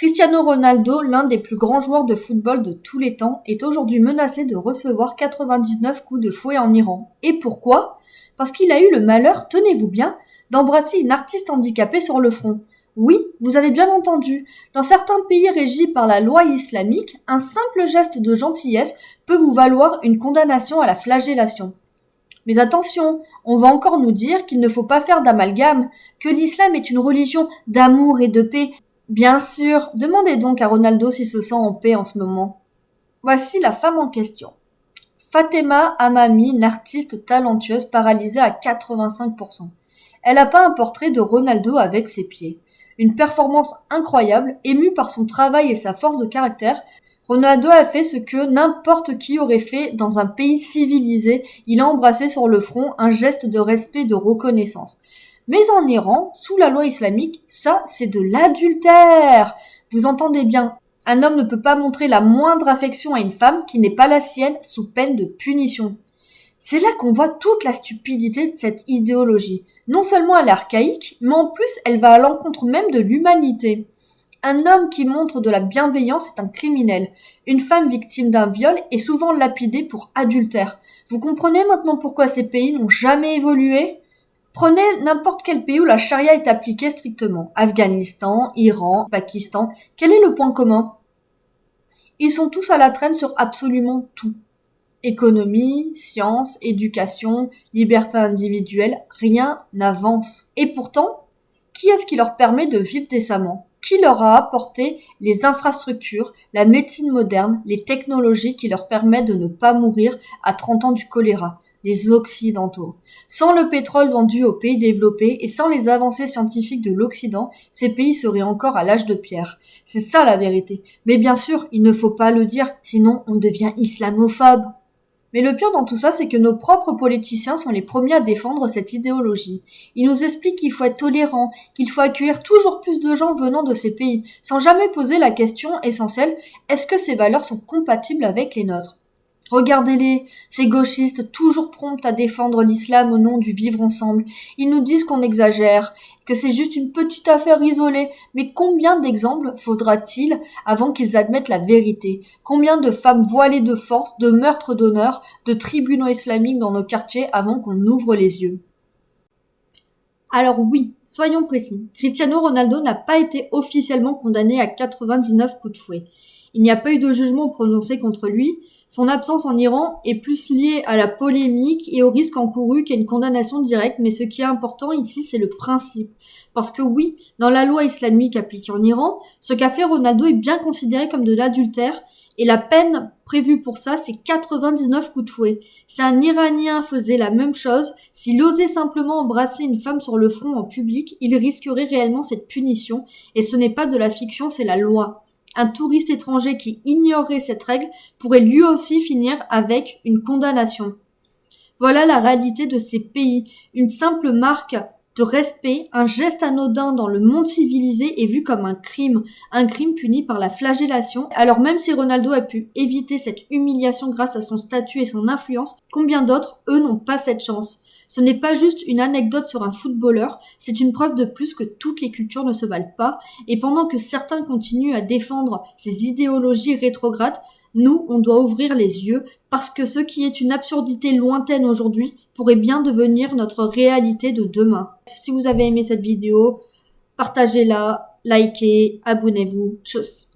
Cristiano Ronaldo, l'un des plus grands joueurs de football de tous les temps, est aujourd'hui menacé de recevoir 99 coups de fouet en Iran. Et pourquoi? Parce qu'il a eu le malheur, tenez-vous bien, d'embrasser une artiste handicapée sur le front. Oui, vous avez bien entendu. Dans certains pays régis par la loi islamique, un simple geste de gentillesse peut vous valoir une condamnation à la flagellation. Mais attention, on va encore nous dire qu'il ne faut pas faire d'amalgame, que l'islam est une religion d'amour et de paix. Bien sûr, demandez donc à Ronaldo s'il se sent en paix en ce moment. Voici la femme en question. Fatema Amami, une artiste talentueuse paralysée à 85%. Elle a peint un portrait de Ronaldo avec ses pieds. Une performance incroyable, émue par son travail et sa force de caractère, Ronaldo a fait ce que n'importe qui aurait fait dans un pays civilisé. Il a embrassé sur le front un geste de respect et de reconnaissance. Mais en Iran, sous la loi islamique, ça, c'est de l'adultère. Vous entendez bien. Un homme ne peut pas montrer la moindre affection à une femme qui n'est pas la sienne sous peine de punition. C'est là qu'on voit toute la stupidité de cette idéologie. Non seulement elle est archaïque, mais en plus elle va à l'encontre même de l'humanité. Un homme qui montre de la bienveillance est un criminel. Une femme victime d'un viol est souvent lapidée pour adultère. Vous comprenez maintenant pourquoi ces pays n'ont jamais évolué ? Prenez n'importe quel pays où la charia est appliquée strictement. Afghanistan, Iran, Pakistan. Quel est le point commun ? Ils sont tous à la traîne sur absolument tout. Économie, science, éducation, liberté individuelle, rien n'avance. Et pourtant, qui est-ce qui leur permet de vivre décemment ? Qui leur a apporté les infrastructures, la médecine moderne, les technologies qui leur permettent de ne pas mourir à 30 ans du choléra ? Les Occidentaux. Sans le pétrole vendu aux pays développés et sans les avancées scientifiques de l'Occident, ces pays seraient encore à l'âge de pierre. C'est ça la vérité. Mais bien sûr, il ne faut pas le dire, sinon on devient islamophobe. Mais le pire dans tout ça, c'est que nos propres politiciens sont les premiers à défendre cette idéologie. Ils nous expliquent qu'il faut être tolérant, qu'il faut accueillir toujours plus de gens venant de ces pays, sans jamais poser la question essentielle, est-ce que ces valeurs sont compatibles avec les nôtres ? Regardez-les, ces gauchistes toujours prompts à défendre l'islam au nom du vivre ensemble. Ils nous disent qu'on exagère, que c'est juste une petite affaire isolée. Mais combien d'exemples faudra-t-il avant qu'ils admettent la vérité ? Combien de femmes voilées de force, de meurtres d'honneur, de tribunaux islamiques dans nos quartiers avant qu'on ouvre les yeux ? Alors oui, soyons précis. Cristiano Ronaldo n'a pas été officiellement condamné à 99 coups de fouet. Il n'y a pas eu de jugement prononcé contre lui. Son absence en Iran est plus liée à la polémique et au risque encouru qu'à une condamnation directe, mais ce qui est important ici, c'est le principe. Parce que oui, dans la loi islamique appliquée en Iran, ce qu'a fait Ronaldo est bien considéré comme de l'adultère, et la peine prévue pour ça, c'est 99 coups de fouet. Si un Iranien faisait la même chose, s'il osait simplement embrasser une femme sur le front en public, il risquerait réellement cette punition, et ce n'est pas de la fiction, c'est la loi. Un touriste étranger qui ignorerait cette règle pourrait lui aussi finir avec une condamnation. Voilà la réalité de ces pays. Une simple marque de respect, un geste anodin dans le monde civilisé est vu comme un crime puni par la flagellation. Alors même si Ronaldo a pu éviter cette humiliation grâce à son statut et son influence, combien d'autres, eux, n'ont pas cette chance ? Ce n'est pas juste une anecdote sur un footballeur, c'est une preuve de plus que toutes les cultures ne se valent pas, et pendant que certains continuent à défendre ces idéologies rétrogrades, nous, on doit ouvrir les yeux, parce que ce qui est une absurdité lointaine aujourd'hui pourrait bien devenir notre réalité de demain. Si vous avez aimé cette vidéo, partagez-la, likez, abonnez-vous, tchuss.